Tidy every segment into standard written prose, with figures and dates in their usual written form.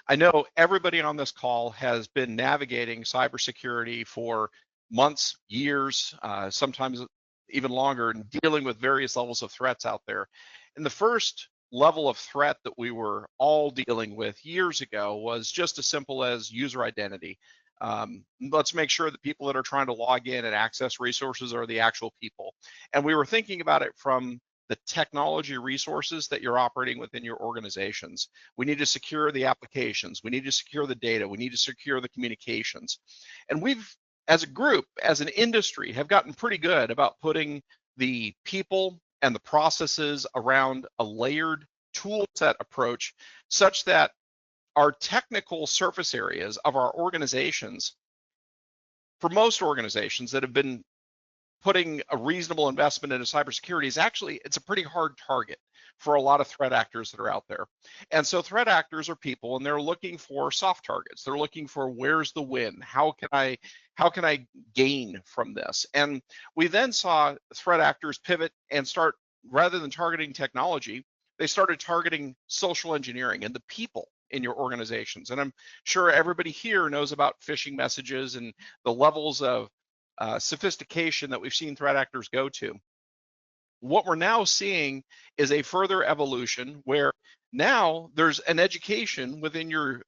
I know everybody on this call has been navigating cybersecurity for months, years, sometimes even longer, and dealing with various levels of threats out there. And the first level of threat that we were all dealing with years ago was just as simple as user identity. Let's make sure that people that are trying to log in and access resources are the actual people. And we were thinking about it from the technology resources that you're operating within your organizations. We need to secure the applications. We need to secure the data. We need to secure the communications. And we've, as a group, as an industry, have gotten pretty good about putting the people and the processes around a layered tool set approach such that our technical surface areas of our organizations, for most organizations that have been putting a reasonable investment into cybersecurity, is actually, it's a pretty hard target for a lot of threat actors that are out there. And so threat actors are people, and they're looking for soft targets. They're looking for, where's the win? How can I gain from this? And we then saw threat actors pivot and start, rather than targeting technology, they started targeting social engineering and the people in your organizations. And I'm sure everybody here knows about phishing messages and the levels of sophistication that we've seen threat actors go to. What we're now seeing is a further evolution where now there's an education within your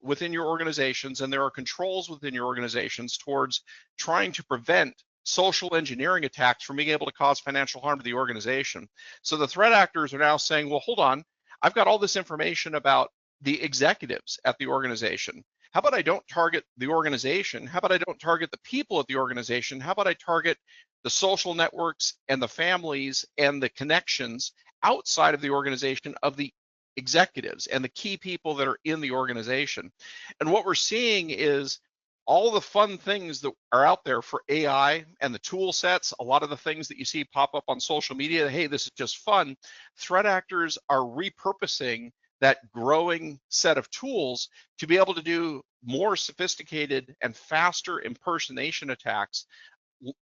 organizations, and there are controls within your organizations towards trying to prevent social engineering attacks from being able to cause financial harm to the organization. So the threat actors are now saying, well, hold on, I've got all this information about the executives at the organization. How about I don't target the organization? How about I don't target the people at the organization? How about I target the social networks and the families and the connections outside of the organization of the executives and the key people that are in the organization? And what we're seeing is all the fun things that are out there for AI and the tool sets, a lot of the things that you see pop up on social media, hey, this is just fun. Threat actors are repurposing that growing set of tools to be able to do more sophisticated and faster impersonation attacks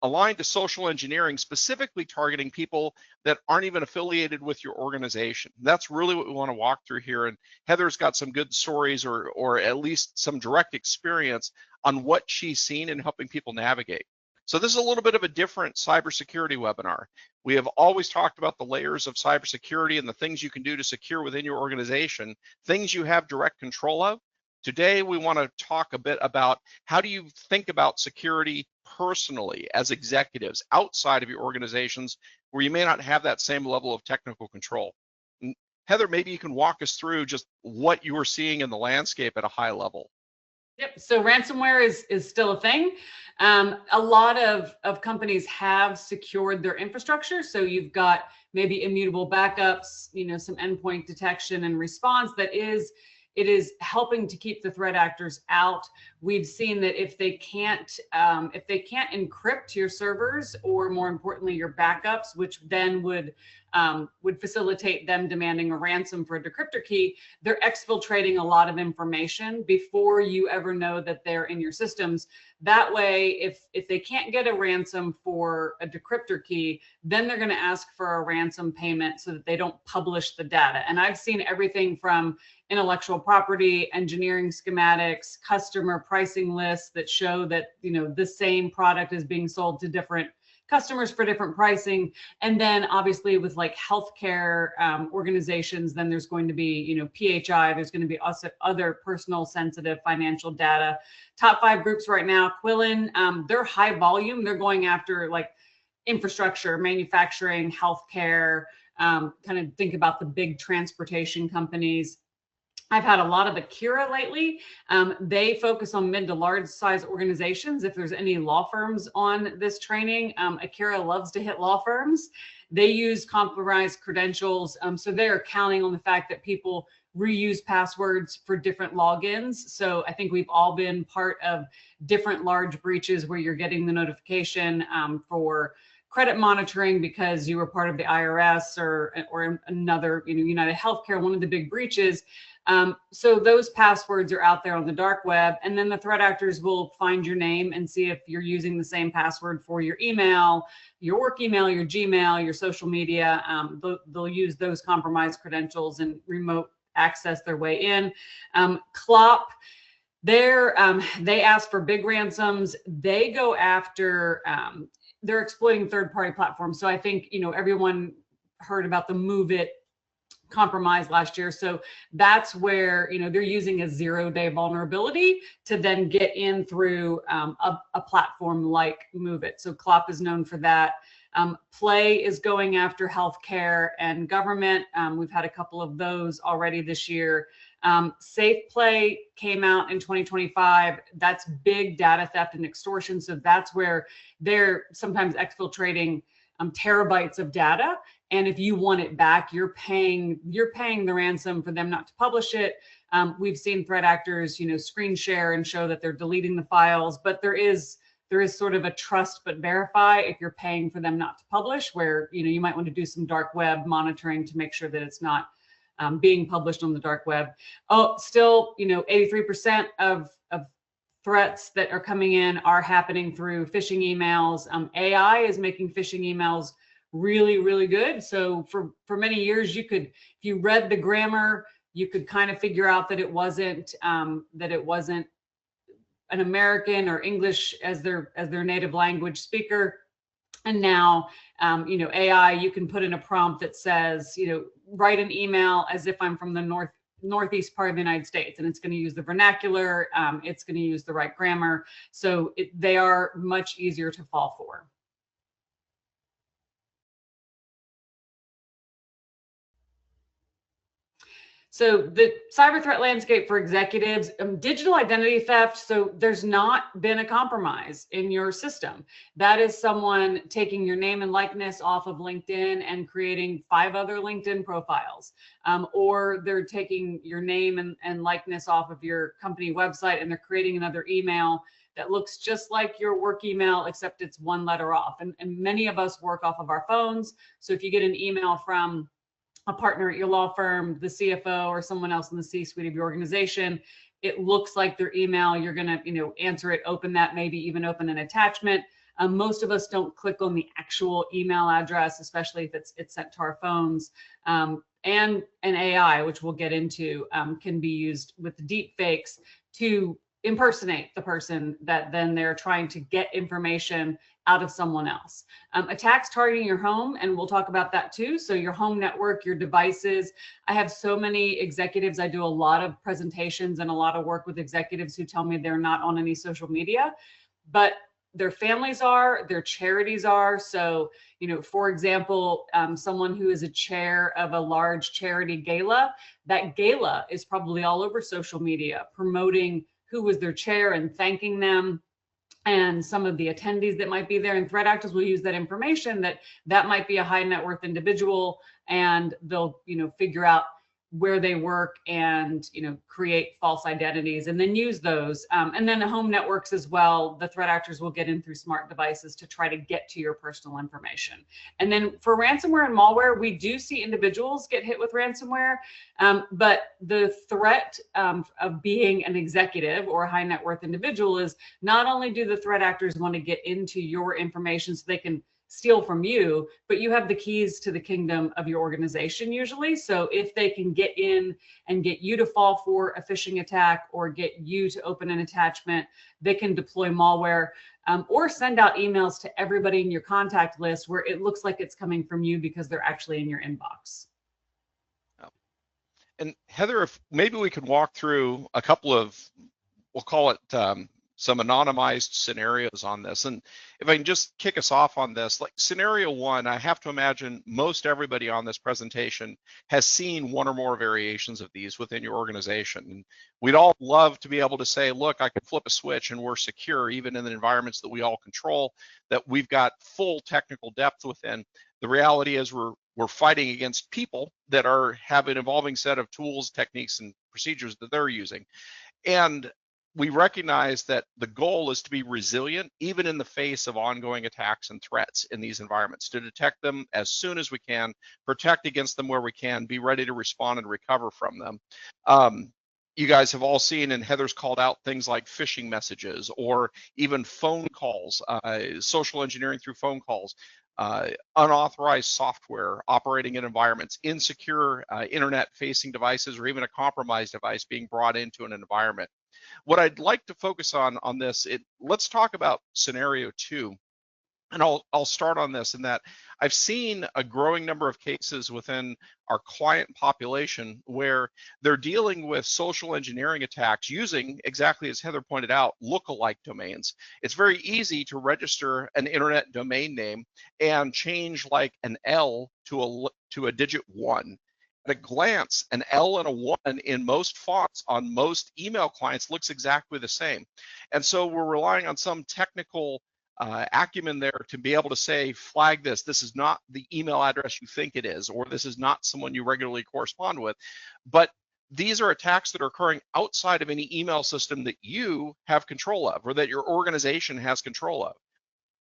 aligned to social engineering, specifically targeting people that aren't even affiliated with your organization. That's really what we want to walk through here. And Heather's got some good stories, or at least some direct experience on what she's seen in helping people navigate. So this is a little bit of a different cybersecurity webinar. We have always talked about the layers of cybersecurity and the things you can do to secure within your organization, things you have direct control of. Today, we want to talk a bit about how do you think about security personally as executives outside of your organizations where you may not have that same level of technical control. And Heather, maybe you can walk us through just what you were seeing in the landscape at a high level. Yep. So ransomware is still a thing. A lot of companies have secured their infrastructure. So you've got maybe immutable backups, some endpoint detection and response it is helping to keep the threat actors out. We've seen that if they can't encrypt your servers, or more importantly, your backups, which then would facilitate them demanding a ransom for a decryptor key, they're exfiltrating a lot of information before you ever know that they're in your systems. That way, if they can't get a ransom for a decryptor key, then they're going to ask for a ransom payment so that they don't publish the data. And I've seen everything from intellectual property, engineering schematics, customer pricing lists that show that the same product is being sold to different customers for different pricing. And then obviously with like healthcare organizations, then there's going to be, PHI, there's going to be also other personal sensitive financial data. Top 5 groups right now, Quillen, they're high volume. They're going after like infrastructure, manufacturing, healthcare, kind of think about the big transportation companies. I've had a lot of Akira lately. They focus on mid to large size organizations. If there's any law firms on this training, Akira loves to hit law firms. They use compromised credentials. So they're counting on the fact that people reuse passwords for different logins. So I think we've all been part of different large breaches where you're getting the notification for credit monitoring because you were part of the IRS or another, United Healthcare, one of the big breaches. So those passwords are out there on the dark web, and then the threat actors will find your name and see if you're using the same password for your email, your work email, your Gmail, your social media. They'll use those compromised credentials and remote access their way in. Clop, they ask for big ransoms. They go after, they're exploiting third-party platforms. So I think, everyone heard about the Move It compromise last year. So that's where, they're using a 0-day vulnerability to then get in through a platform like Move It. So Clop is known for that. Play is going after healthcare and government. We've had a couple of those already this year. Safe Play came out in 2025. That's big data theft and extortion. So that's where they're sometimes exfiltrating terabytes of data. And if you want it back, you're paying the ransom for them not to publish it. We've seen threat actors, screen share and show that they're deleting the files, but there is sort of a trust but verify if you're paying for them not to publish, where you might want to do some dark web monitoring to make sure that it's not being published on the dark web. Oh, still, 83% of threats that are coming in are happening through phishing emails. AI is making phishing emails really, really good. So for many years, if you read the grammar, you could kind of figure out that it wasn't an American or English as their native language speaker. And now, AI, you can put in a prompt that says, write an email as if I'm from the northeast part of the United States, and it's going to use the vernacular. It's going to use the right grammar. So they are much easier to fall for. So the cyber threat landscape for executives, digital identity theft. So there's not been a compromise in your system. That is someone taking your name and likeness off of LinkedIn and creating 5 other LinkedIn profiles. Or they're taking your name and likeness off of your company website and they're creating another email that looks just like your work email, except it's 1 letter off. And many of us work off of our phones. So if you get an email from a partner at your law firm, the CFO, or someone else in the C-suite of your organization, it looks like their email. You're going to, answer it, open that, maybe even open an attachment. Most of us don't click on the actual email address, especially if it's sent to our phones. And an AI, which we'll get into, can be used with deep fakes to impersonate the person that then they're trying to get information out of someone else. Attacks targeting your home, and we'll talk about that too. So your home network, your devices. I have so many executives. I do a lot of presentations and a lot of work with executives who tell me they're not on any social media, but their families are, their charities are. So, for example, someone who is a chair of a large charity gala, that gala is probably all over social media promoting who was their chair and thanking them, and some of the attendees that might be there. And threat actors will use that information that might be a high net worth individual, and they'll figure out where they work and create false identities and then use those. And then the home networks as well, the threat actors will get in through smart devices to try to get to your personal information. And then for ransomware and malware, we do see individuals get hit with ransomware, but the threat of being an executive or a high net worth individual is not only do the threat actors want to get into your information so they can steal from you, but you have the keys to the kingdom of your organization usually. So if they can get in and get you to fall for a phishing attack or get you to open an attachment, they can deploy malware or send out emails to everybody in your contact list where it looks like it's coming from you because they're actually in your inbox. And Heather, if maybe we could walk through a couple of, we'll call it some anonymized scenarios on this. And if I can just kick us off on this, like scenario 1, I have to imagine most everybody on this presentation has seen one or more variations of these within your organization. And we'd all love to be able to say, look, I can flip a switch and we're secure, even in the environments that we all control, that we've got full technical depth within. The reality is we're fighting against people that have an evolving set of tools, techniques, and procedures that they're using. And we recognize that the goal is to be resilient, even in the face of ongoing attacks and threats in these environments, to detect them as soon as we can, protect against them where we can, be ready to respond and recover from them. You guys have all seen, and Heather's called out things like phishing messages or even phone calls, social engineering through phone calls. unauthorized software operating in environments, insecure internet-facing devices, or even a compromised device being brought into an environment. What I'd like to focus on this, let's talk about scenario 2. And I'll start on this in that I've seen a growing number of cases within our client population where they're dealing with social engineering attacks using, exactly as Heather pointed out, lookalike domains. It's very easy to register an internet domain name and change like an L to a digit 1. At a glance, an L and a 1 in most fonts on most email clients looks exactly the same. And so we're relying on some technical acumen there to be able to say, flag this. This is not the email address you think it is, or this is not someone you regularly correspond with. But these are attacks that are occurring outside of any email system that you have control of, or that your organization has control of.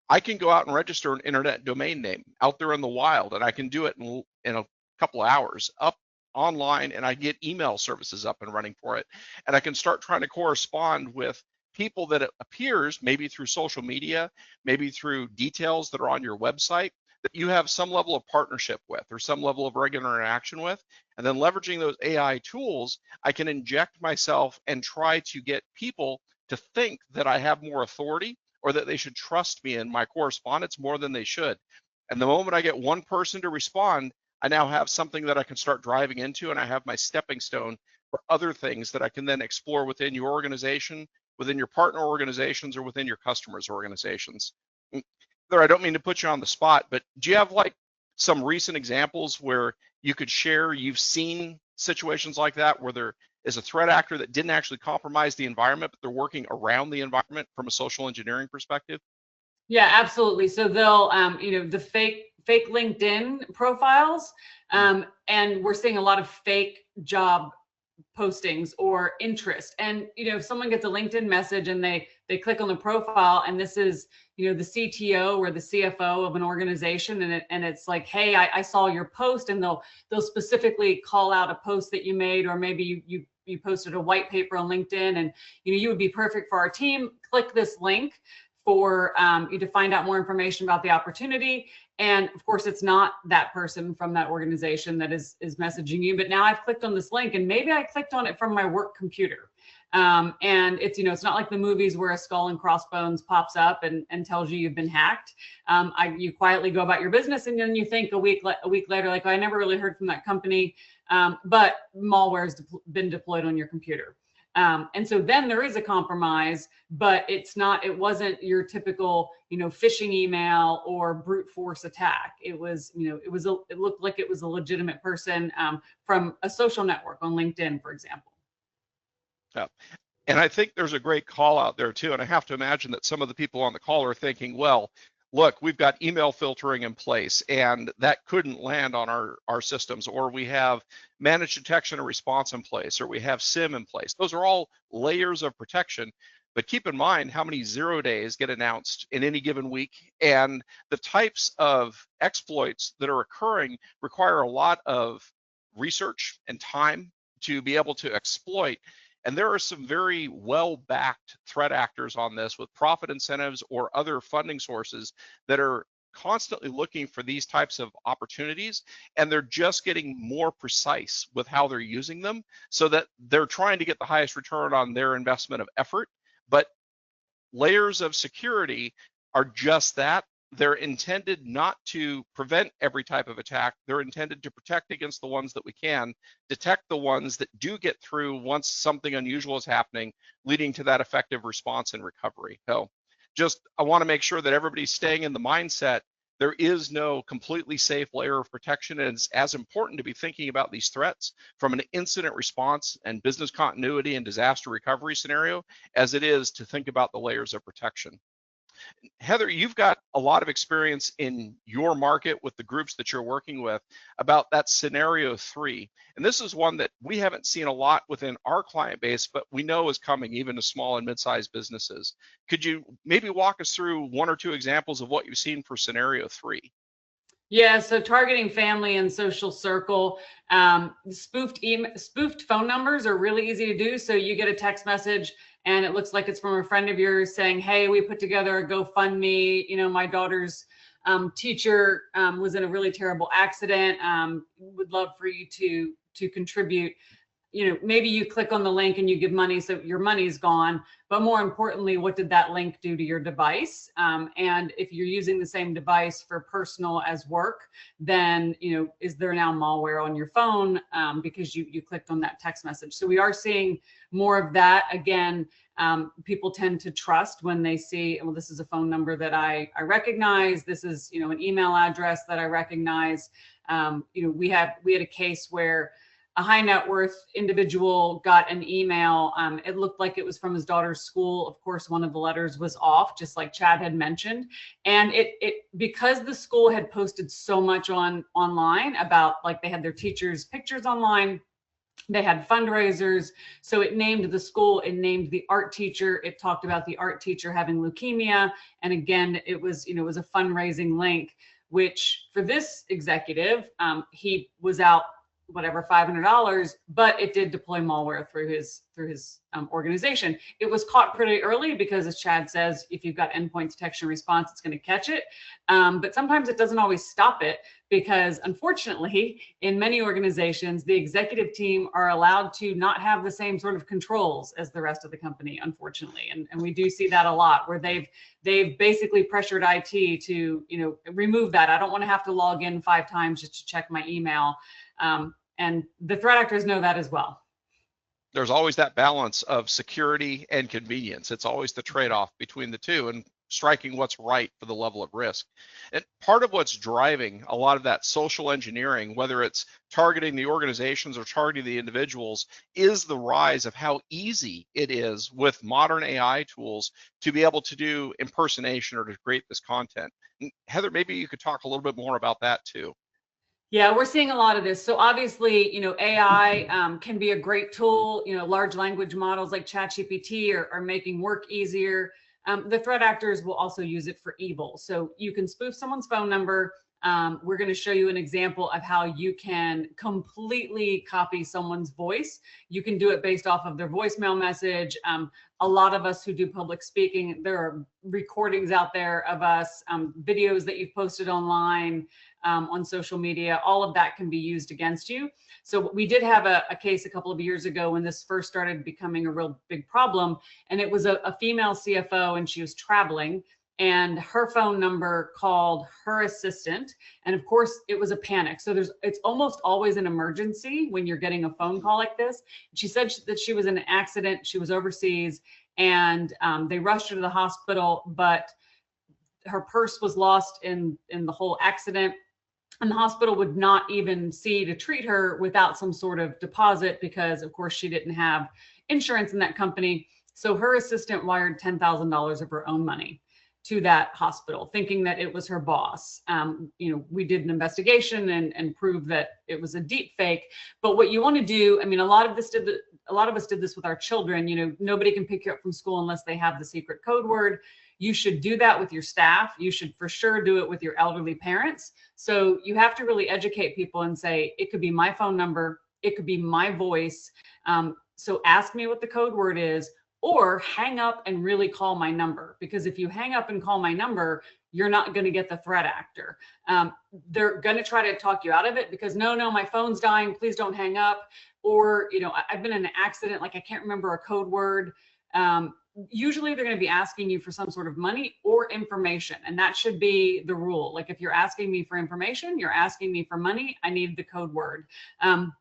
I can go out and register an internet domain name out there in the wild, and I can do it in a couple of hours up online, and I get email services up and running for it. And I can start trying to correspond with people that it appears, maybe through social media, maybe through details that are on your website, that you have some level of partnership with or some level of regular interaction with. And then leveraging those AI tools, I can inject myself and try to get people to think that I have more authority or that they should trust me in my correspondence more than they should. And the moment I get one person to respond, I now have something that I can start driving into, and I have my stepping stone for other things that I can then explore within your organization, within your partner organizations, or within your customers' organizations. There, I don't mean to put you on the spot, but do you have like some recent examples where you could share you've seen situations like that where there is a threat actor that didn't actually compromise the environment, but they're working around the environment from a social engineering perspective? Yeah, absolutely. So they'll, the fake LinkedIn profiles, and we're seeing a lot of fake job postings or interest. And if someone gets a LinkedIn message and they click on the profile, and this is the CTO or the CFO of an organization, and it's like, hey, I saw your post, and they'll specifically call out a post that you made, or maybe you posted a white paper on LinkedIn, and you would be perfect for our team. Click this link for you to find out more information about the opportunity. And of course, it's not that person from that organization that is messaging you, but now I've clicked on this link, and maybe I clicked on it from my work computer. And it's, it's not like the movies where a skull and crossbones pops up and tells you you've been hacked. You quietly go about your business, and then you think a week later, like, oh, I never really heard from that company, but malware has been deployed on your computer. And so then there is a compromise, but it wasn't your typical, phishing email or brute force attack. It was, it looked like it was a legitimate person from a social network on LinkedIn, for example. Yeah. And I think there's a great call out there too. And I have to imagine that some of the people on the call are thinking, well, look, we've got email filtering in place, and that couldn't land on our systems, or we have managed detection and response in place, or we have SIM in place. Those are all layers of protection. But keep in mind how many 0 days get announced in any given week, and the types of exploits that are occurring require a lot of research and time to be able to exploit. And there are some very well-backed threat actors on this with profit incentives or other funding sources that are constantly looking for these types of opportunities, and they're just getting more precise with how they're using them so that they're trying to get the highest return on their investment of effort. But layers of security are just that. They're intended not to prevent every type of attack. They're intended to protect against the ones that we can, detect the ones that do get through once something unusual is happening, leading to that effective response and recovery. So I want to make sure that everybody's staying in the mindset. There is no completely safe layer of protection, and it's as important to be thinking about these threats from an incident response and business continuity and disaster recovery scenario as it is to think about the layers of protection. Heather, you've got a lot of experience in your market with the groups that you're working with about that scenario 3. And this is one that we haven't seen a lot within our client base, but we know is coming even to small and mid-sized businesses. Could you maybe walk us through 1 or 2 examples of what you've seen for scenario 3? Yeah, so targeting family and social circle. Spoofed phone numbers are really easy to do. So you get a text message and it looks like it's from a friend of yours saying, hey, we put together a GoFundMe, my daughter's Teacher was in a really terrible accident. Would love for you to contribute. Maybe you click on the link and you give money, so your money's gone. But more importantly, what did that link do to your device? And if you're using the same device for personal as work, then is there now malware on your phone because you clicked on that text message? So we are seeing more of that. Again, people tend to trust when they see, well, this is a phone number that I recognize. This is an email address that I recognize. We had a case where a high net worth individual got an email. It looked like it was from his daughter's school. Of course, one of the letters was off, just like Chad had mentioned. And because the school had posted so much online about, like, they had their teachers' pictures online, they had fundraisers. So it named the school, it named the art teacher. It talked about the art teacher having leukemia. And again, it was a fundraising link, which for this executive, he was out whatever, $500, but it did deploy malware through his organization. It was caught pretty early because, as Chad says, if you've got endpoint detection response, it's going to catch it. But sometimes it doesn't always stop it, because unfortunately, in many organizations, the executive team are allowed to not have the same sort of controls as the rest of the company, unfortunately. And we do see that a lot, where they've basically pressured IT to remove that. I don't want to have to log in 5 times just to check my email. And the threat actors know that as well. There's always that balance of security and convenience. It's always the trade-off between the two, and striking what's right for the level of risk. And part of what's driving a lot of that social engineering, whether it's targeting the organizations or targeting the individuals, is the rise of how easy it is with modern AI tools to be able to do impersonation or to create this content. And Heather, maybe you could talk a little bit more about that too. Yeah, we're seeing a lot of this. So obviously, AI can be a great tool. Large language models like ChatGPT are making work easier. The threat actors will also use it for evil. So you can spoof someone's phone number. We're going to show you an example of how you can completely copy someone's voice. You can do it based off of their voicemail message. A lot of us who do public speaking, there are recordings out there of us, videos that you've posted online, on social media. All of that can be used against you. So we did have a case a couple of years ago when this first started becoming a real big problem. And it was a female CFO, and she was traveling, and her phone number called her assistant. And of course, it was a panic. So it's almost always an emergency when you're getting a phone call like this. She said that she was in an accident. She was overseas, and they rushed her to the hospital, but her purse was lost in the whole accident. And the hospital would not even see to treat her without some sort of deposit, because of course she didn't have insurance in that company. So her assistant wired $10,000 of her own money to that hospital, thinking that it was her boss. We did an investigation and proved that it was a deep fake. But what you want to do, a lot of us did this with our children. Nobody can pick you up from school unless they have the secret code word. You should do that with your staff. You should for sure do it with your elderly parents. So you have to really educate people and say, it could be my phone number, it could be my voice. So ask me what the code word is, or hang up and really call my number. Because if you hang up and call my number, you're not going to get the threat actor. They're going to try to talk you out of it, because no, my phone's dying, please don't hang up. Or, I've been in an accident, like I can't remember a code word. Usually they're going to be asking you for some sort of money or information. And that should be the rule. Like, if you're asking me for information, you're asking me for money, I need the code word. And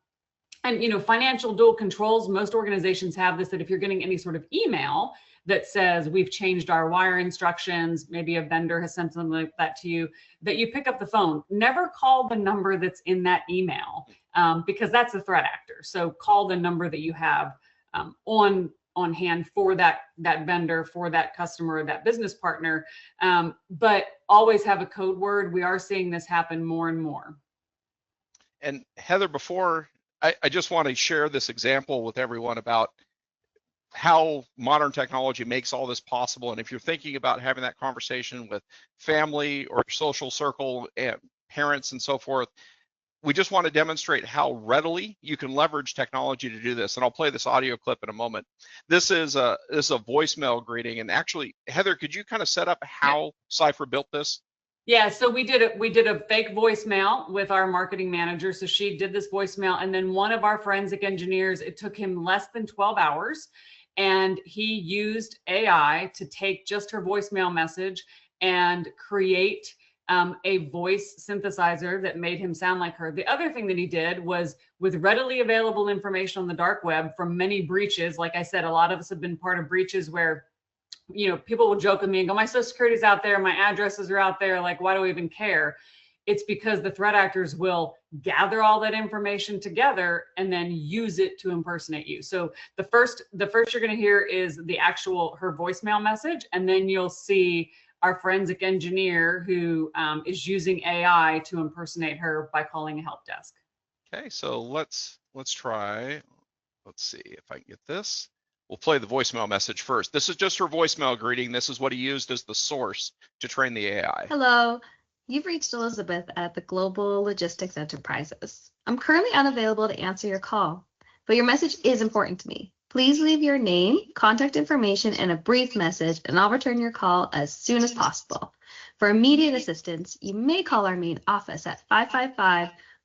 financial dual controls, most organizations have this, that if you're getting any sort of email that says we've changed our wire instructions, maybe a vendor has sent something like that to you, that you pick up the phone. Never call the number that's in that email, because that's a threat actor. So call the number that you have on hand for that vendor, for that customer, or that business partner. But always have a code word. We are seeing this happen more and more. And Heather, before I just want to share this example with everyone about how modern technology makes all this possible. And if you're thinking about having that conversation with family or your social circle and parents and so forth, we just want to demonstrate how readily you can leverage technology to do this. And I'll play this audio clip in a moment. This is a voicemail greeting. And actually, Heather, could you kind of set up how CYPFER built this? Yeah, so we did a fake voicemail with our marketing manager. So she did this voicemail, and then one of our forensic engineers, it took him less than 12 hours, and he used AI to take just her voicemail message and create a voice synthesizer that made him sound like her. The other thing that he did was, with readily available information on the dark web from many breaches. Like I said, a lot of us have been part of breaches where, people will joke with me and go, my social security's out there, my addresses are out there, like, why do we even care? It's because the threat actors will gather all that information together and then use it to impersonate you. So the first you're going to hear is her voicemail message, and then you'll see our forensic engineer who is using AI to impersonate her by calling a help desk. Okay, so let's try. Let's see if I can get this. We'll play the voicemail message first. This is just her voicemail greeting. This is what he used as the source to train the AI. Hello, you've reached Elizabeth at the Global Logistics Enterprises. I'm currently unavailable to answer your call, but your message is important to me. Please leave your name, contact information, and a brief message, and I'll return your call as soon as possible. For immediate assistance, you may call our main office at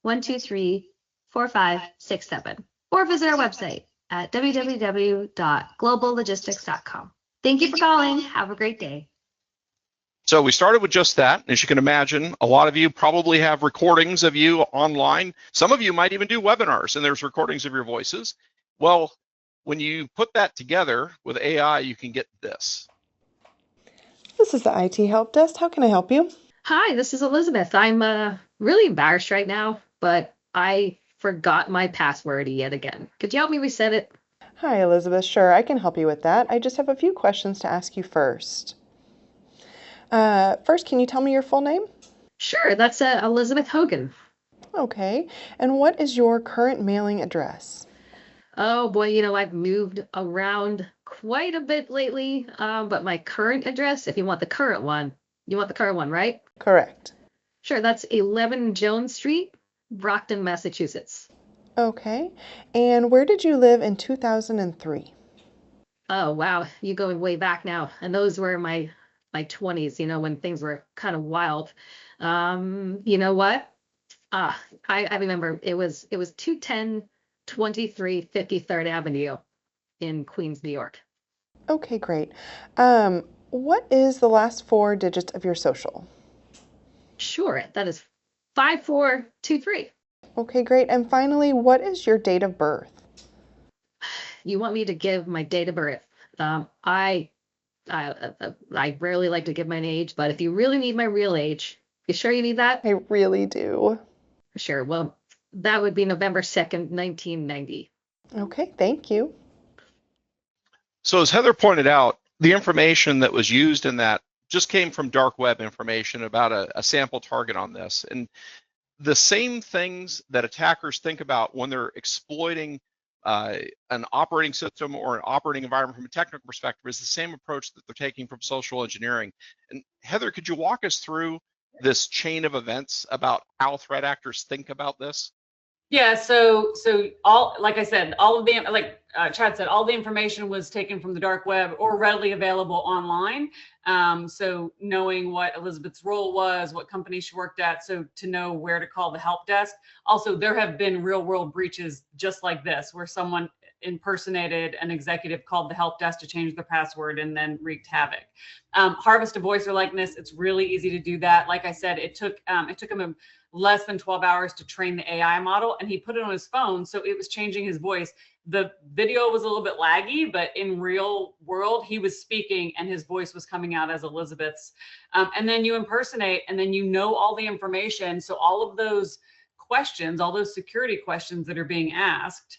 555-123-4567 or visit our website at www.globallogistics.com. Thank you for calling. Have a great day. So we started with just that. As you can imagine, a lot of you probably have recordings of you online. Some of you might even do webinars, and there's recordings of your voices. Well, when you put that together with AI, you can get this. This is the IT Help Desk. How can I help you? Hi, this is Elizabeth. I'm really embarrassed right now, but I forgot my password yet again. Could you help me reset it? Hi, Elizabeth. Sure, I can help you with that. I just have a few questions to ask you first. First, can you tell me your full name? Sure, that's Elizabeth Hogan. Okay. And what is your current mailing address? Oh boy, I've moved around quite a bit lately, but my current address, if you want the current one, right? Correct. Sure, that's 11 Jones Street, Brockton, Massachusetts. Okay. And where did you live in 2003? Oh, wow, you're going way back now. And those were my 20s, when things were kind of wild. You know what? I remember it was 210 23 53rd Avenue in Queens, New York. Okay, great. What is the last 4 digits of your social? Sure, that is 5423. Okay, great. And finally, what is your date of birth? You want me to give my date of birth? I rarely like to give my age, but if you really need my real age, you sure you need that? I really do. Sure. Well, that would be November 2nd, 1990. Okay, thank you. So as Heather pointed out, the information that was used in that just came from dark web information about a sample target on this. And the same things that attackers think about when they're exploiting an operating system or an operating environment from a technical perspective is the same approach that they're taking from social engineering. And Heather, could you walk us through this chain of events about how threat actors think about this? Yeah, so like I said, all of the, like Chad said, all the information was taken from the dark web or readily available online. So knowing what Elizabeth's role was, what company she worked at, so to know where to call the help desk. Also, there have been real world breaches just like this, where someone impersonated an executive, called the help desk to change their password, and then wreaked havoc. Harvest a voice or likeness, it's really easy to do that. Like I said, it took him less than 12 hours to train the AI model, and he put it on his phone, so it was changing his voice. The video was a little bit laggy, but in real world, he was speaking and his voice was coming out as Elizabeth's. And then you impersonate, and then you know all the information. So all of those questions, all those security questions that are being asked,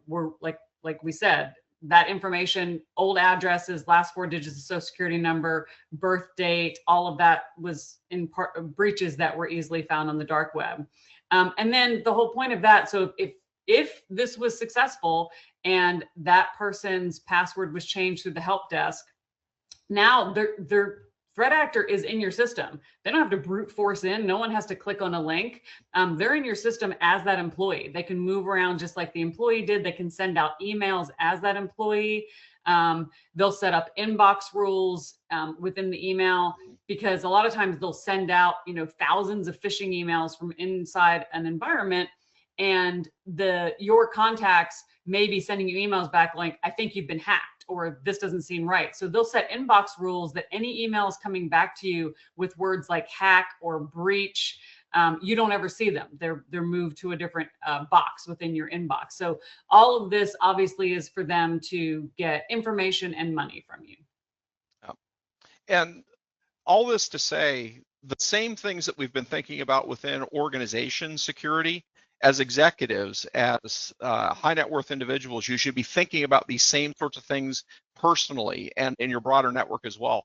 were like we said, that information, old addresses, last 4 digits of social security number, birth date, all of that was in part of breaches that were easily found on the dark web. And then the whole point of that, so if this was successful and that person's password was changed through the help desk, now their threat actor is in your system. They don't have to brute force in. No one has to click on a link. They're in your system as that employee. They can move around just like the employee did. They can send out emails as that employee. They'll set up inbox rules within the email, because a lot of times they'll send out, thousands of phishing emails from inside an environment, and your contacts may be sending you emails back like, I think you've been hacked, or this doesn't seem right. So they'll set inbox rules that any emails coming back to you with words like hack or breach, you don't ever see them. They're moved to a different box within your inbox. So all of this obviously is for them to get information and money from you. And all this to say, the same things that we've been thinking about within organization security, as executives, as high net worth individuals, you should be thinking about these same sorts of things personally and in your broader network as well.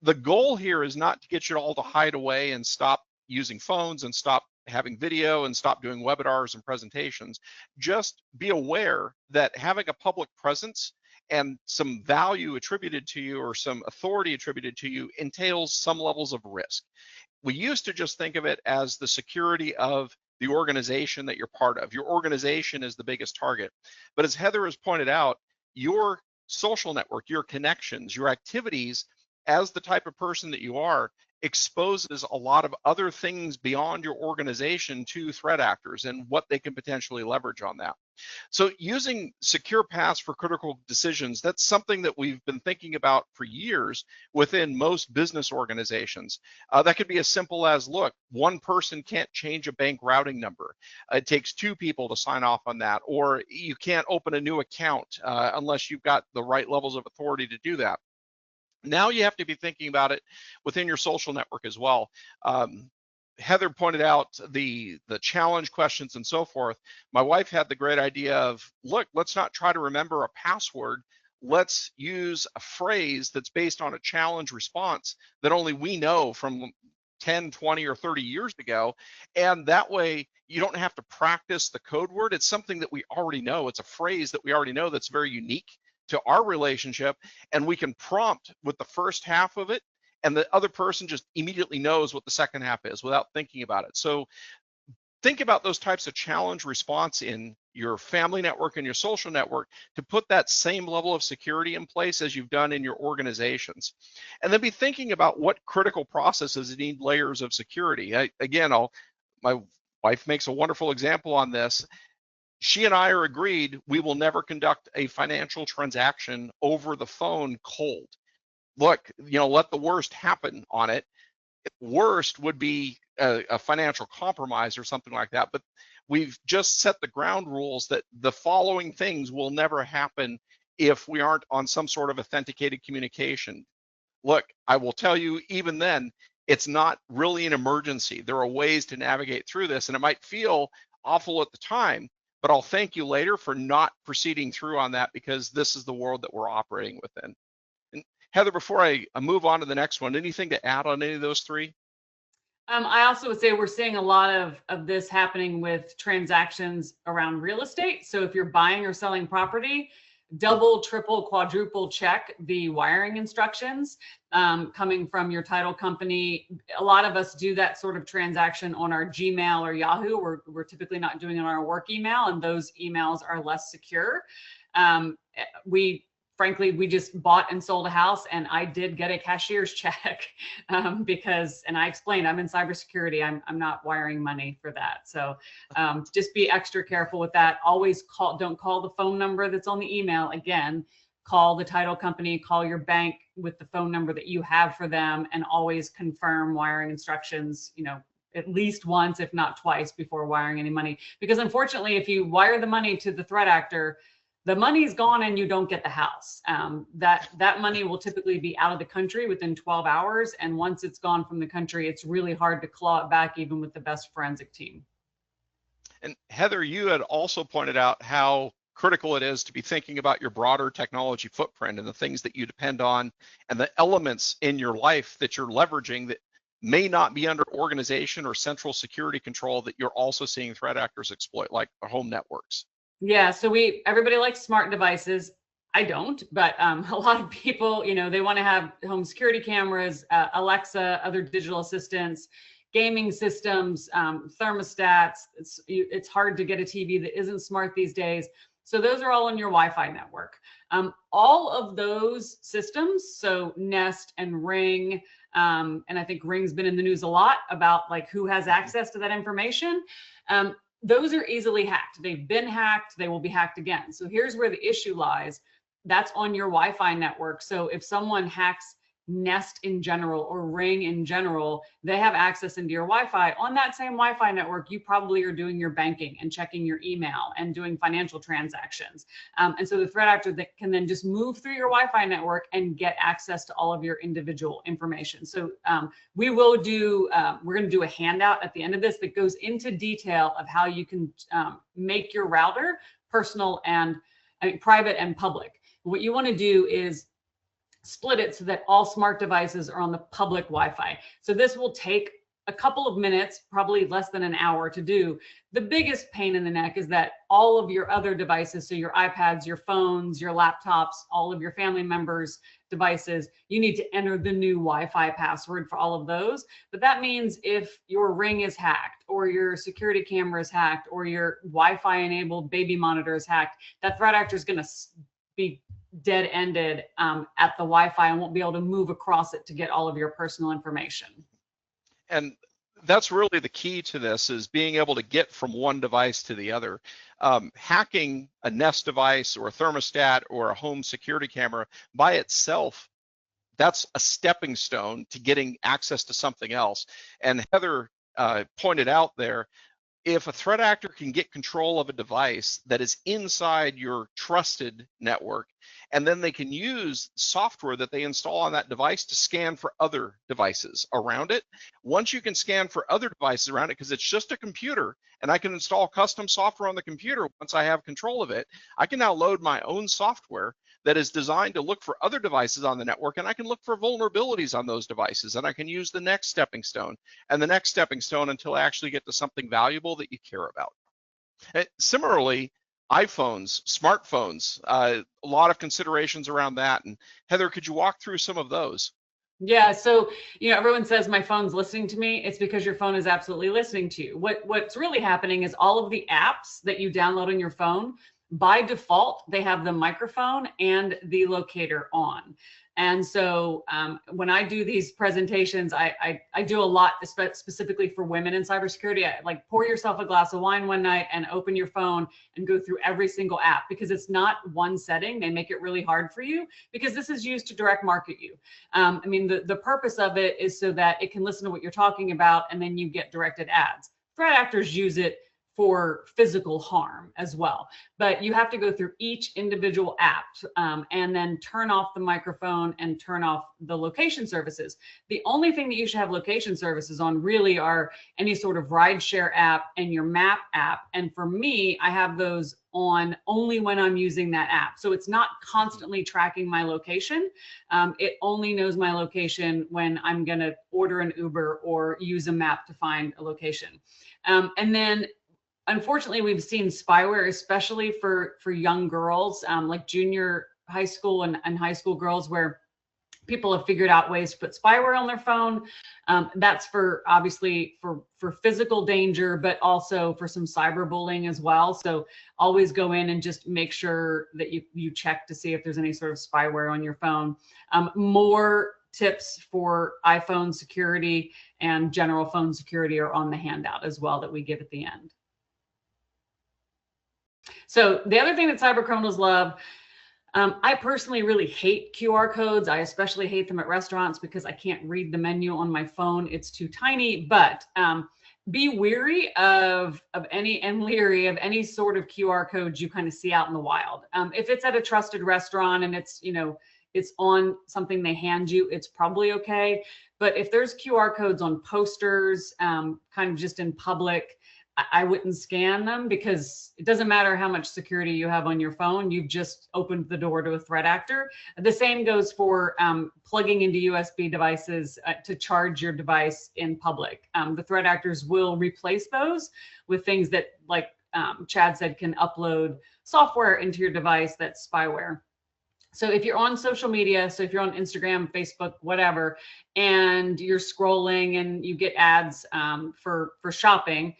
The goal here is not to get you all to hide away and stop using phones and stop having video and stop doing webinars and presentations. Just be aware that having a public presence and some value attributed to you or some authority attributed to you entails some levels of risk. We used to just think of it as the security of the organization that you're part of. Your organization is the biggest target. But as Heather has pointed out, your social network, your connections, your activities, as the type of person that you are, exposes a lot of other things beyond your organization to threat actors and what they can potentially leverage on that. So using secure paths for critical decisions, that's something that we've been thinking about for years within most business organizations. That could be as simple as, look, one person can't change a bank routing number. It takes two people to sign off on that, or you can't open a new account unless you've got the right levels of authority to do that. Now you have to be thinking about it within your social network as well. Heather pointed out the challenge questions and so forth. My wife had the great idea of, look, let's not try to remember a password. Let's use a phrase that's based on a challenge response that only we know from 10, 20, or 30 years ago. And that way you don't have to practice the code word. It's something that we already know. It's a phrase that we already know that's very unique to our relationship. And we can prompt with the first half of it, and the other person just immediately knows what the second half is without thinking about it. So think about those types of challenge response in your family network and your social network to put that same level of security in place as you've done in your organizations. And then be thinking about what critical processes need layers of security. My wife makes a wonderful example on this. She and I are agreed we will never conduct a financial transaction over the phone cold. Look, let the worst happen on it. Worst would be a financial compromise or something like that. But we've just set the ground rules that the following things will never happen if we aren't on some sort of authenticated communication. Look, I will tell you, even then, it's not really an emergency. There are ways to navigate through this, and it might feel awful at the time, but I'll thank you later for not proceeding through on that, because this is the world that we're operating within. Heather, before I move on to the next one, anything to add on any of those three? I also would say we're seeing a lot of this happening with transactions around real estate. So if you're buying or selling property, double, triple, quadruple check the wiring instructions coming from your title company. A lot of us do that sort of transaction on our Gmail or Yahoo. We're typically not doing it on our work email, and those emails are less secure. Frankly, we just bought and sold a house, and I did get a cashier's check because, and I explained, I'm in cybersecurity. I'm not wiring money for that. So just be extra careful with that. Always don't call the phone number that's on the email. Again, call the title company, call your bank with the phone number that you have for them, and always confirm wiring instructions, at least once, if not twice, before wiring any money. Because unfortunately, if you wire the money to the threat actor, the money's gone and you don't get the house. That money will typically be out of the country within 12 hours. And once it's gone from the country, it's really hard to claw it back, even with the best forensic team. And Heather, you had also pointed out how critical it is to be thinking about your broader technology footprint and the things that you depend on and the elements in your life that you're leveraging that may not be under organization or central security control that you're also seeing threat actors exploit, like home networks. Yeah, so everybody likes smart devices. I don't, but a lot of people, they want to have home security cameras, Alexa, other digital assistants, gaming systems, thermostats. It's hard to get a TV that isn't smart these days. So those are all on your Wi-Fi network. All of those systems, so Nest and Ring, and I think Ring's been in the news a lot about like who has access to that information. Those are easily hacked. They've been hacked. They will be hacked again. So here's where the issue lies. That's on your Wi-Fi network. So if someone hacks Nest in general or Ring in general, they have access into your Wi-Fi. On that same Wi-Fi network, you probably are doing your banking and checking your email and doing financial transactions. And so the threat actor that can then just move through your Wi-Fi network and get access to all of your individual information. So we will do, we're going to do a handout at the end of this that goes into detail of how you can make your router personal and private and public. What you want to do is split it so that all smart devices are on the public Wi-Fi. So this will take a couple of minutes, probably less than an hour to do. The biggest pain in the neck is that all of your other devices, so your iPads, your phones, your laptops, all of your family members' devices, you need to enter the new Wi-Fi password for all of those. But that means if your Ring is hacked or your security camera is hacked or your Wi-Fi enabled baby monitor is hacked, that threat actor is going to be dead-ended at the Wi-Fi and won't be able to move across it to get all of your personal information. And that's really the key to this, is being able to get from one device to the other. Hacking a Nest device or a thermostat or a home security camera by itself, that's a stepping stone to getting access to something else. And Heather pointed out there, if a threat actor can get control of a device that is inside your trusted network, and then they can use software that they install on that device to scan for other devices around it. Once you can scan for other devices around it, because it's just a computer, and I can install custom software on the computer once I have control of it, I can now load my own software that is designed to look for other devices on the network, and I can look for vulnerabilities on those devices, and I can use the next stepping stone and the next stepping stone until I actually get to something valuable that you care about. Similarly, iPhones, smartphones, a lot of considerations around that. And Heather, could you walk through some of those? Yeah, so everyone says my phone's listening to me. It's because your phone is absolutely listening to you. What's really happening is all of the apps that you download on your phone, by default, they have the microphone and the locator on. And so when I do these presentations, I do a lot specifically for women in cybersecurity. I like pour yourself a glass of wine one night and open your phone and go through every single app, because it's not one setting. They make it really hard for you because this is used to direct market you. I mean, the purpose of it is so that it can listen to what you're talking about and then you get directed ads. Threat actors use it for physical harm as well. But you have to go through each individual app and then turn off the microphone and turn off the location services. The only thing that you should have location services on really are any sort of rideshare app and your map app. And for me, I have those on only when I'm using that app. So it's not constantly tracking my location. It only knows my location when I'm gonna order an Uber or use a map to find a location. And then unfortunately, we've seen spyware, especially for young girls, like junior high school and high school girls, where people have figured out ways to put spyware on their phone. That's for obviously for physical danger, but also for some cyberbullying as well. So always go in and just make sure that you check to see if there's any sort of spyware on your phone. More tips for iPhone security and general phone security are on the handout as well that we give at the end. So the other thing that cyber criminals love, I personally really hate QR codes. I especially hate them at restaurants because I can't read the menu on my phone. It's too tiny. But be weary of any and leery of any sort of QR codes you kind of see out in the wild. If it's at a trusted restaurant and it's it's on something they hand you, it's probably okay. But if there's QR codes on posters, kind of just in public, I wouldn't scan them, because it doesn't matter how much security you have on your phone. You've just opened the door to a threat actor. The same goes for plugging into USB devices to charge your device in public. The threat actors will replace those with things that, like Chad said, can upload software into your device that's spyware. So if you're on social media, so if you're on Instagram, Facebook, whatever, and you're scrolling and you get ads for shopping,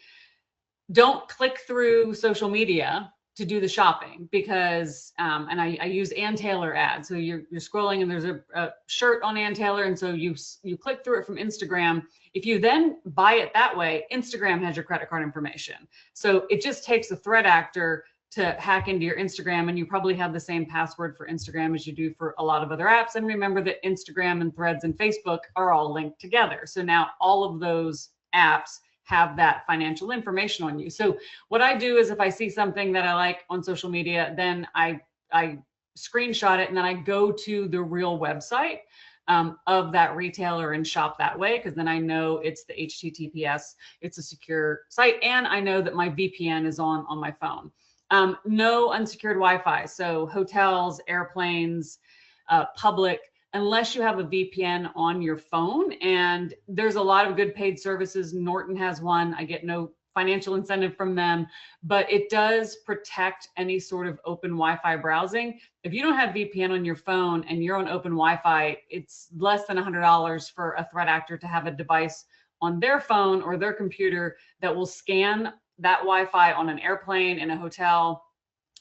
don't click through social media to do the shopping, because and I use Ann Taylor ads. So you're scrolling and there's a shirt on Ann Taylor, and so you click through it from Instagram. If you then buy it that way, Instagram has your credit card information. So it just takes a threat actor to hack into your Instagram, and you probably have the same password for Instagram as you do for a lot of other apps. And remember that Instagram and Threads and Facebook are all linked together. So now all of those apps have that financial information on you. So what I do is, if I see something that I like on social media, then I screenshot it, and then I go to the real website of that retailer and shop that way, because then I know it's the HTTPS, it's a secure site, and I know that my VPN is on my phone. No unsecured Wi-Fi. So hotels, airplanes, public, unless you have a VPN on your phone. And there's a lot of good paid services. Norton has one. I get no financial incentive from them, but it does protect any sort of open Wi-Fi browsing. If you don't have VPN on your phone and you're on open Wi-Fi, it's less than $100 for a threat actor to have a device on their phone or their computer that will scan that Wi-Fi on an airplane, in a hotel,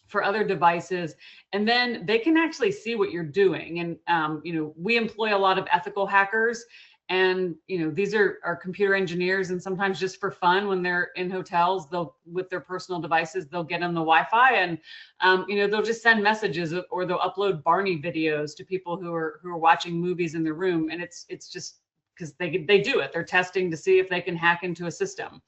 for other devices, and then they can actually see what you're doing. And we employ a lot of ethical hackers, and these are computer engineers, and sometimes just for fun, when they're in hotels, they'll, with their personal devices, they'll get on the Wi-Fi, and they'll just send messages, or they'll upload Barney videos to people who are watching movies in their room, and it's just because they do it. They're testing to see if they can hack into a system.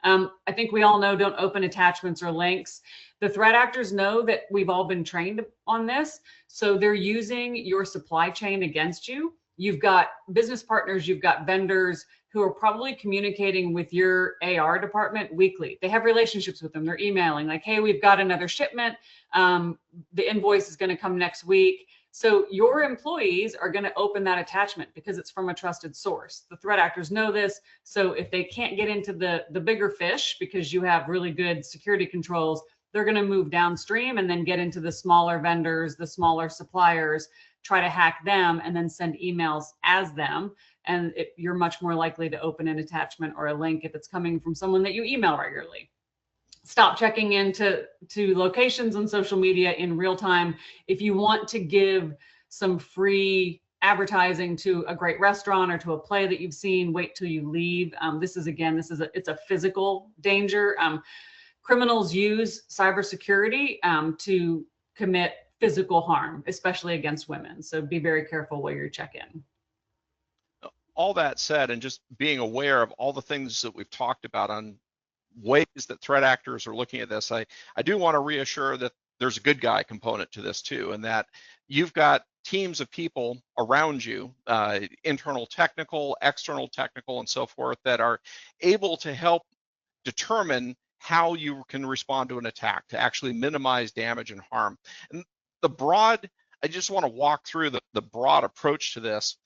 I think we all know, don't open attachments or links. The threat actors know that we've all been trained on this. So they're using your supply chain against you. You've got business partners, you've got vendors who are probably communicating with your AR department weekly. They have relationships with them. They're emailing like, hey, we've got another shipment. The invoice is going to come next week. So your employees are going to open that attachment because it's from a trusted source. The threat actors know this. So if they can't get into the bigger fish because you have really good security controls, they're going to move downstream and then get into the smaller vendors, the smaller suppliers, try to hack them, and then send emails as them. And you're much more likely to open an attachment or a link if it's coming from someone that you email regularly. Stop checking into locations on social media in real time. If you want to give some free advertising to a great restaurant or to a play that you've seen, wait till you leave. It's a physical danger. Criminals use cybersecurity to commit physical harm, especially against women. So be very careful while you're checking. All that said, and just being aware of all the things that we've talked about on ways that threat actors are looking at this, I do want to reassure that there's a good guy component to this too, and that you've got teams of people around you, internal technical, external technical, and so forth, that are able to help determine how you can respond to an attack to actually minimize damage and harm. And I just want to walk through the broad approach to this.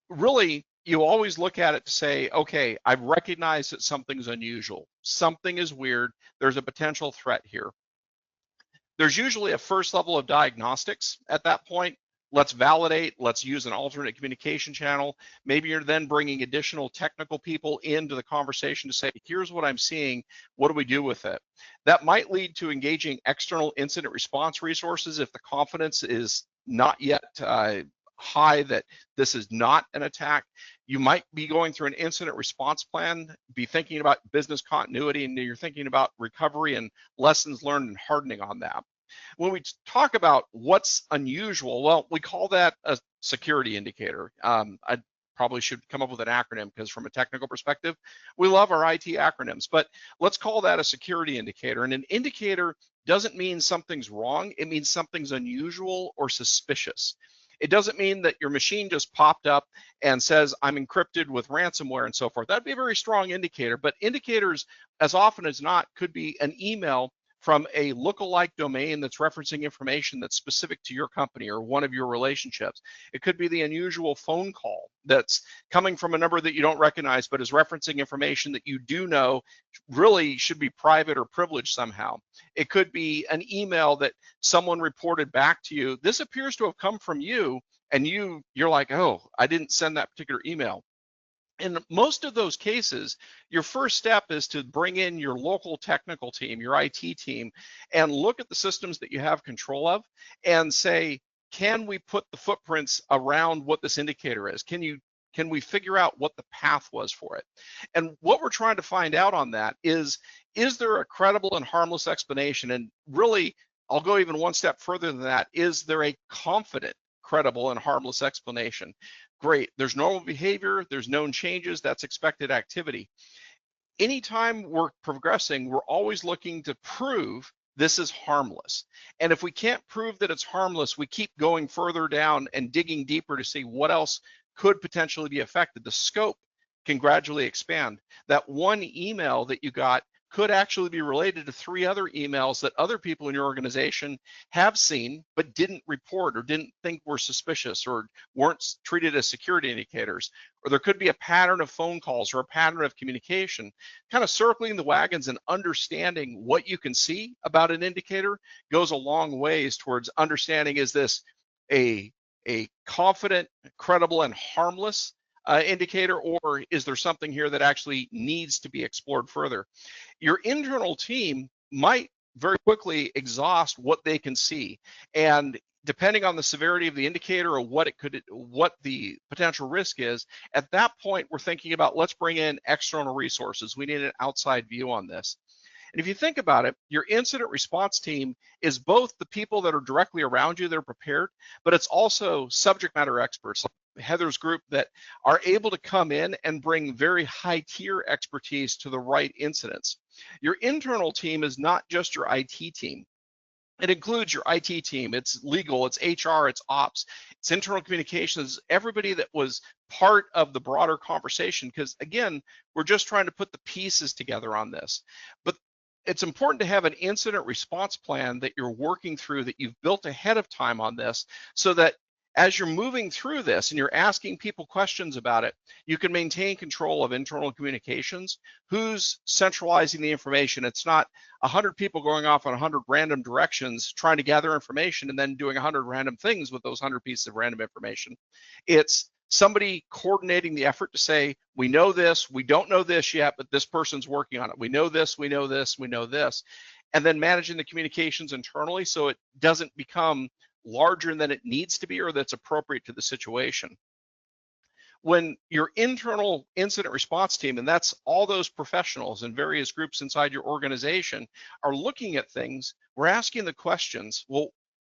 Really, you always look at it to say, okay, I've recognized that something's unusual. Something is weird. There's a potential threat here. There's usually a first level of diagnostics at that point. Let's validate, let's use an alternate communication channel. Maybe you're then bringing additional technical people into the conversation to say, here's what I'm seeing, what do we do with it? That might lead to engaging external incident response resources if the confidence is not yet high that this is not an attack. You might be going through an incident response plan, be thinking about business continuity, and you're thinking about recovery and lessons learned and hardening on that. When we talk about what's unusual, well, we call that a security indicator. I probably should come up with an acronym, because from a technical perspective, we love our IT acronyms, but let's call that a security indicator. And an indicator doesn't mean something's wrong. It means something's unusual or suspicious. It doesn't mean that your machine just popped up and says, I'm encrypted with ransomware and so forth. That'd be a very strong indicator, but indicators, as often as not, could be an email from a lookalike domain that's referencing information that's specific to your company or one of your relationships. It could be the unusual phone call that's coming from a number that you don't recognize, but is referencing information that you do know really should be private or privileged somehow. It could be an email that someone reported back to you. This appears to have come from you, and you're like, oh, I didn't send that particular email. In most of those cases, your first step is to bring in your local technical team, your IT team, and look at the systems that you have control of and say, can we put the footprints around what this indicator is? Can we figure out what the path was for it? And what we're trying to find out on that is there a credible and harmless explanation? And really, I'll go even one step further than that. Is there a confident, credible, and harmless explanation? Great, there's normal behavior, there's known changes, that's expected activity. Anytime we're progressing, we're always looking to prove this is harmless. And if we can't prove that it's harmless, we keep going further down and digging deeper to see what else could potentially be affected. The scope can gradually expand. That one email that you got could actually be related to 3 other emails that other people in your organization have seen but didn't report or didn't think were suspicious or weren't treated as security indicators. Or there could be a pattern of phone calls or a pattern of communication. Kind of circling the wagons and understanding what you can see about an indicator goes a long ways towards understanding, is this a confident, credible, and harmless indicator, or is there something here that actually needs to be explored further? Your internal team might very quickly exhaust what they can see, and depending on the severity of the indicator or what the potential risk is, at that point we're thinking about, let's bring in external resources. We need an outside view on this. And if you think about it, your incident response team is both the people that are directly around you, they're prepared, but it's also subject matter experts like Heather's group that are able to come in and bring very high tier expertise to the right incidents. Your internal team is not just your IT team. It includes your IT team, it's legal, it's HR, it's ops, it's internal communications, everybody that was part of the broader conversation, because again, we're just trying to put the pieces together on this. But it's important to have an incident response plan that you're working through, that you've built ahead of time on this, so that as you're moving through this and you're asking people questions about it, you can maintain control of internal communications. Who's centralizing the information? It's not 100 people going off on 100 random directions trying to gather information and then doing 100 random things with those 100 pieces of random information. It's somebody coordinating the effort to say, we know this, we don't know this yet, but this person's working on it. We know this, we know this, we know this. And then managing the communications internally so it doesn't become larger than it needs to be or that's appropriate to the situation. When your internal incident response team, and that's all those professionals and various groups inside your organization, are looking at things, we're asking the questions, well,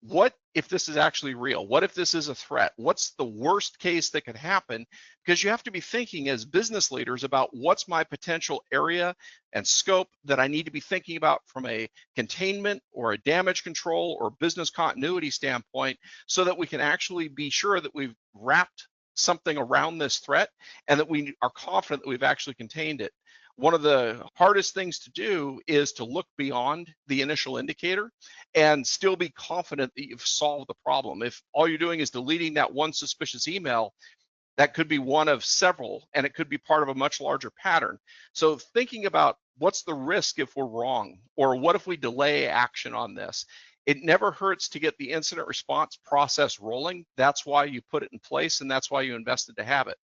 what if this is actually real? What if this is a threat? What's the worst case that could happen? Because you have to be thinking as business leaders about what's my potential area and scope that I need to be thinking about from a containment or a damage control or business continuity standpoint, so that we can actually be sure that we've wrapped something around this threat and that we are confident that we've actually contained it. One of the hardest things to do is to look beyond the initial indicator and still be confident that you've solved the problem. If all you're doing is deleting that one suspicious email, that could be one of several, and it could be part of a much larger pattern. So thinking about what's the risk if we're wrong, or what if we delay action on this? It never hurts to get the incident response process rolling. That's why you put it in place, and that's why you invested to have it.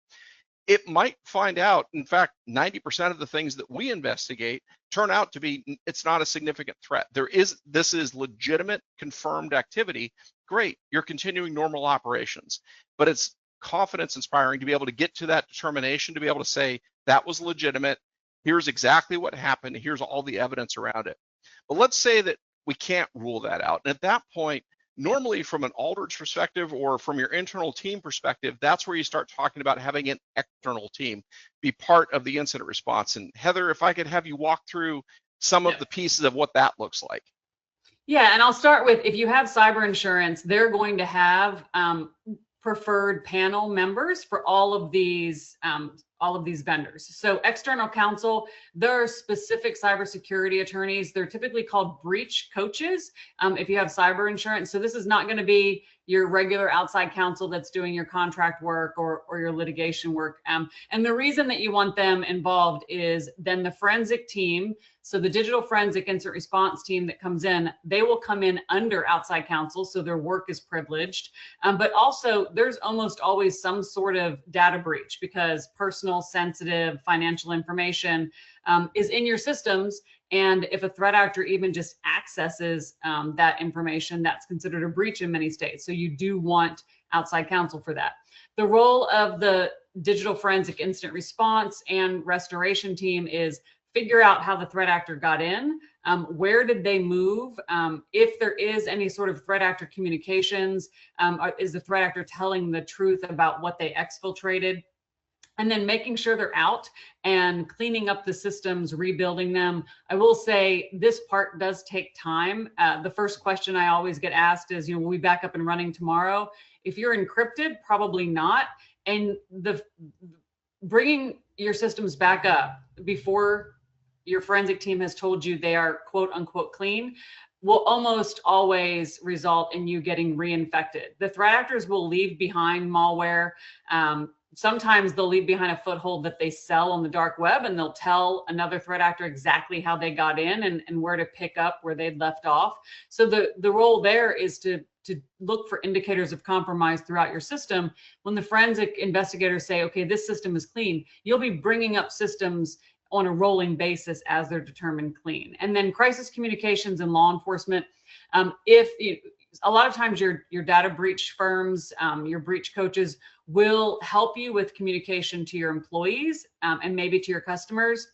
It might find out, in fact, 90% of the things that we investigate turn out to be, it's not a significant threat. This is legitimate, confirmed activity. Great, you're continuing normal operations. But it's confidence inspiring to be able to get to that determination, to be able to say, that was legitimate, here's exactly what happened, here's all the evidence around it. But let's say that we can't rule that out. And at that point, normally from an Aldridge perspective or from your internal team perspective, that's where you start talking about having an external team be part of the incident response. And Heather, if I could have you walk through some of the pieces of what that looks like. Yeah, and I'll start with, if you have cyber insurance, they're going to have preferred panel members for all of these vendors. So external counsel, there are specific cybersecurity attorneys. They're typically called breach coaches if you have cyber insurance. So this is not going to be your regular outside counsel that's doing your contract work or your litigation work. And the reason that you want them involved is then the forensic team, so the digital forensic incident response team that comes in, they will come in under outside counsel, so their work is privileged. But also there's almost always some sort of data breach because personal, sensitive, financial information is in your systems. And if a threat actor even just accesses that information, that's considered a breach in many states. So you do want outside counsel for that. The role of the digital forensic incident response and restoration team is figure out how the threat actor got in, where did they move, if there is any sort of threat actor communications, is the threat actor telling the truth about what they exfiltrated, and then making sure they're out and cleaning up the systems, rebuilding them. I will say this part does take time. The first question I always get asked is, will we back up and running tomorrow? If you're encrypted, probably not. And the bringing your systems back up before your forensic team has told you they are quote unquote clean will almost always result in you getting reinfected. The threat actors will leave behind malware. Sometimes they'll leave behind a foothold that they sell on the dark web, and they'll tell another threat actor exactly how they got in and where to pick up where they'd left off. So the role there is to look for indicators of compromise throughout your system. When the forensic investigators say, okay, this system is clean, you'll be bringing up systems on a rolling basis as they're determined clean. And then crisis communications and law enforcement, a lot of times your data breach firms, your breach coaches will help you with communication to your employees and maybe to your customers.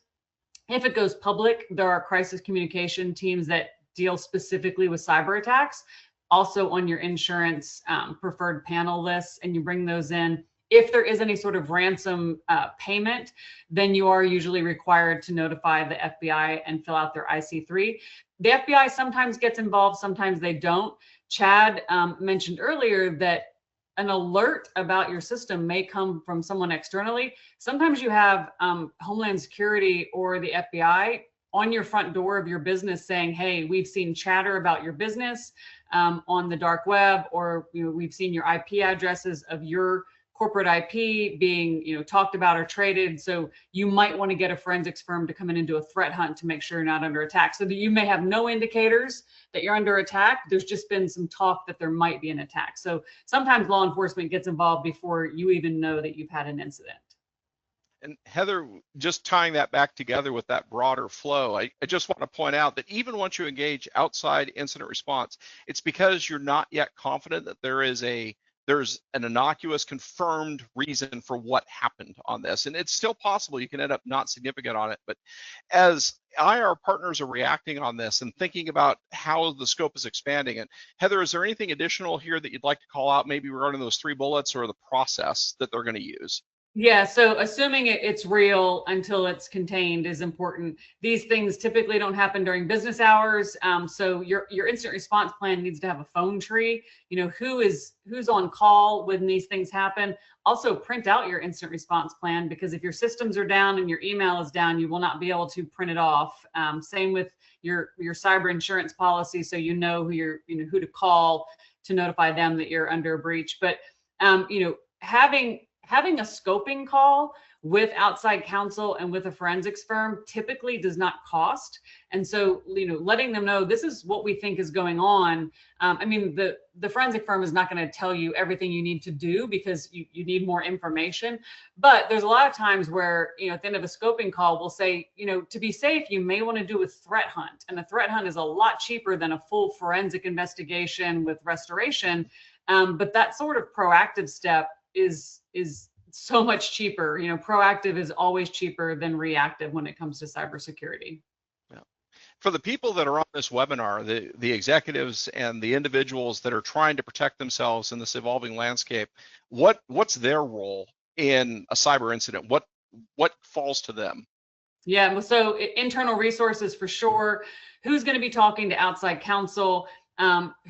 If it goes public, there are crisis communication teams that deal specifically with cyber attacks, also on your insurance preferred panel lists, and you bring those in. If there is any sort of ransom payment, then you are usually required to notify the FBI and fill out their IC3. The FBI sometimes gets involved, sometimes they don't. Chad mentioned earlier that an alert about your system may come from someone externally. Sometimes you have Homeland Security or the FBI on your front door of your business saying, hey, we've seen chatter about your business on the dark web, or we've seen your IP addresses of your corporate IP being talked about or traded. So you might want to get a forensics firm to come in and do a threat hunt to make sure you're not under attack. So that you may have no indicators that you're under attack. There's just been some talk that there might be an attack. So sometimes law enforcement gets involved before you even know that you've had an incident. And Heather, just tying that back together with that broader flow, I just want to point out that even once you engage outside incident response, it's because you're not yet confident that there's an innocuous confirmed reason for what happened on this. And it's still possible you can end up not significant on it. But as IR partners are reacting on this and thinking about how the scope is expanding, and Heather, is there anything additional here that you'd like to call out, maybe regarding those 3 bullets or the process that they're going to use? Yeah, so assuming it's real until it's contained is important. These things typically don't happen during business hours. So your incident response plan needs to have a phone tree. Who's on call when these things happen. Also print out your incident response plan, because if your systems are down and your email is down, you will not be able to print it off. Same with your cyber insurance policy, so who to call to notify them that you're under a breach. But having a scoping call with outside counsel and with a forensics firm typically does not cost. And so, letting them know this is what we think is going on. The forensic firm is not going to tell you everything you need to do because you need more information. But there's a lot of times where, at the end of a scoping call, we'll say, to be safe, you may want to do a threat hunt. And a threat hunt is a lot cheaper than a full forensic investigation with restoration. But that sort of proactive step is so much cheaper. Proactive is always cheaper than reactive when it comes to cybersecurity. Yeah. For the people that are on this webinar, the executives and the individuals that are trying to protect themselves in this evolving landscape, what's their role in a cyber incident? What falls to them? Yeah, so internal resources for sure. Who's going to be talking to outside counsel?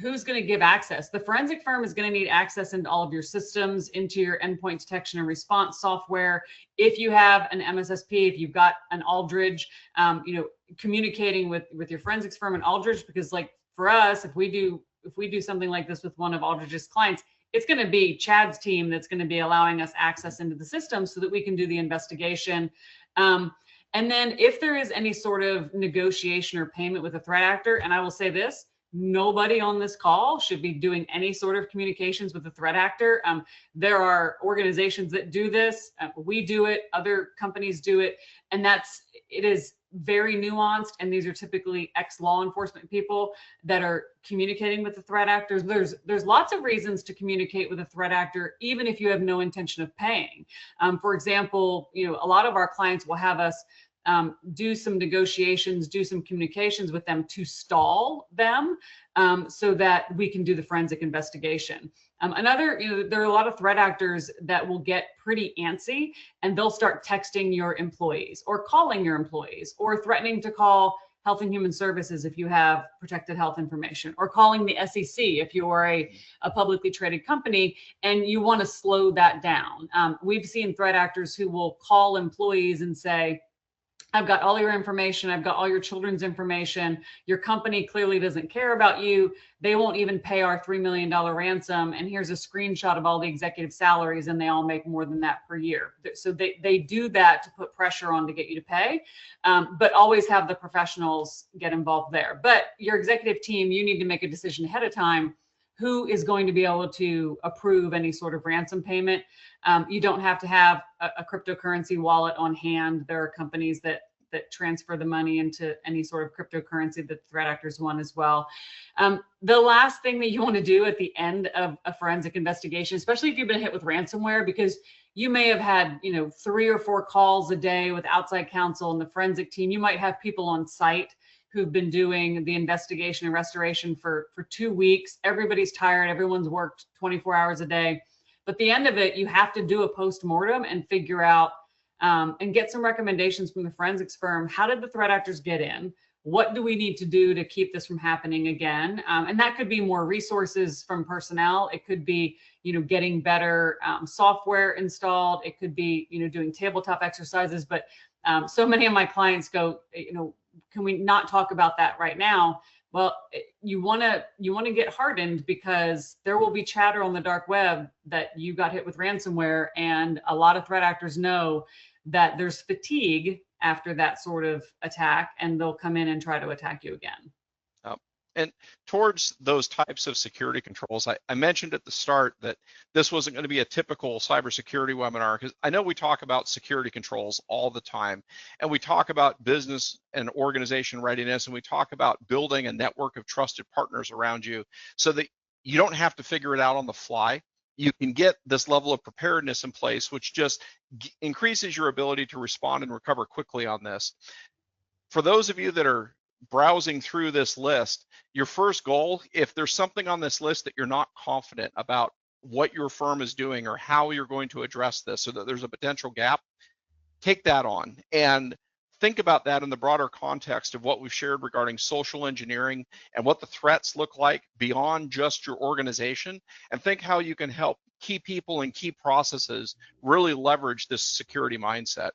Who's going to give access? The forensic firm is going to need access into all of your systems, into your endpoint detection and response software. If you have an MSSP, if you've got an Aldridge, communicating with your forensics firm and Aldridge, because like for us, if we do if we do something like this with one of Aldridge's clients, it's going to be Chad's team that's going to be allowing us access into the system so that we can do the investigation. And then if there is any sort of negotiation or payment with a threat actor, and I will say this, nobody on this call should be doing any sort of communications with a threat actor. There are organizations that do this. We do it. Other companies do it. And it is very nuanced. And these are typically ex-law enforcement people that are communicating with the threat actors. There's lots of reasons to communicate with a threat actor, even if you have no intention of paying. For example, a lot of our clients will have us do some negotiations, do some communications with them to stall them so that we can do the forensic investigation. There are a lot of threat actors that will get pretty antsy and they'll start texting your employees or calling your employees or threatening to call Health and Human Services if you have protected health information, or calling the SEC if you are a publicly traded company and you want to slow that down. We've seen threat actors who will call employees and say, I've got all your information. I've got all your children's information. Your company clearly doesn't care about you. They won't even pay our $3 million ransom. And here's a screenshot of all the executive salaries, and they all make more than that per year. So they do that to put pressure on to get you to pay, but always have the professionals get involved there. But your executive team, you need to make a decision ahead of time who is going to be able to approve any sort of ransom payment. You don't have to have a cryptocurrency wallet on hand. There are companies that transfer the money into any sort of cryptocurrency that threat actors want as well. The last thing that you want to do at the end of a forensic investigation, especially if you've been hit with ransomware, because you may have had 3 or 4 calls a day with outside counsel and the forensic team. You might have people on site who've been doing the investigation and restoration for 2 weeks. Everybody's tired. Everyone's worked 24 hours a day. But at the end of it, you have to do a post-mortem and figure out and get some recommendations from the forensics firm. How did the threat actors get in? What do we need to do to keep this from happening again? And that could be more resources from personnel. It could be, getting better software installed. It could be, doing tabletop exercises. But so many of my clients go, can we not talk about that right now? Well, you want to get hardened, because there will be chatter on the dark web that you got hit with ransomware, and a lot of threat actors know that there's fatigue after that sort of attack, and they'll come in and try to attack you again. And towards those types of security controls, I mentioned at the start that this wasn't going to be a typical cybersecurity webinar, because I know we talk about security controls all the time, and we talk about business and organization readiness, and we talk about building a network of trusted partners around you so that you don't have to figure it out on the fly. You can get this level of preparedness in place, which just increases your ability to respond and recover quickly on this. For those of you that are browsing through this list, your first goal, if there's something on this list that you're not confident about what your firm is doing or how you're going to address this, so that there's a potential gap, take that on and think about that in the broader context of what we've shared regarding social engineering and what the threats look like beyond just your organization, and think how you can help key people and key processes really leverage this security mindset.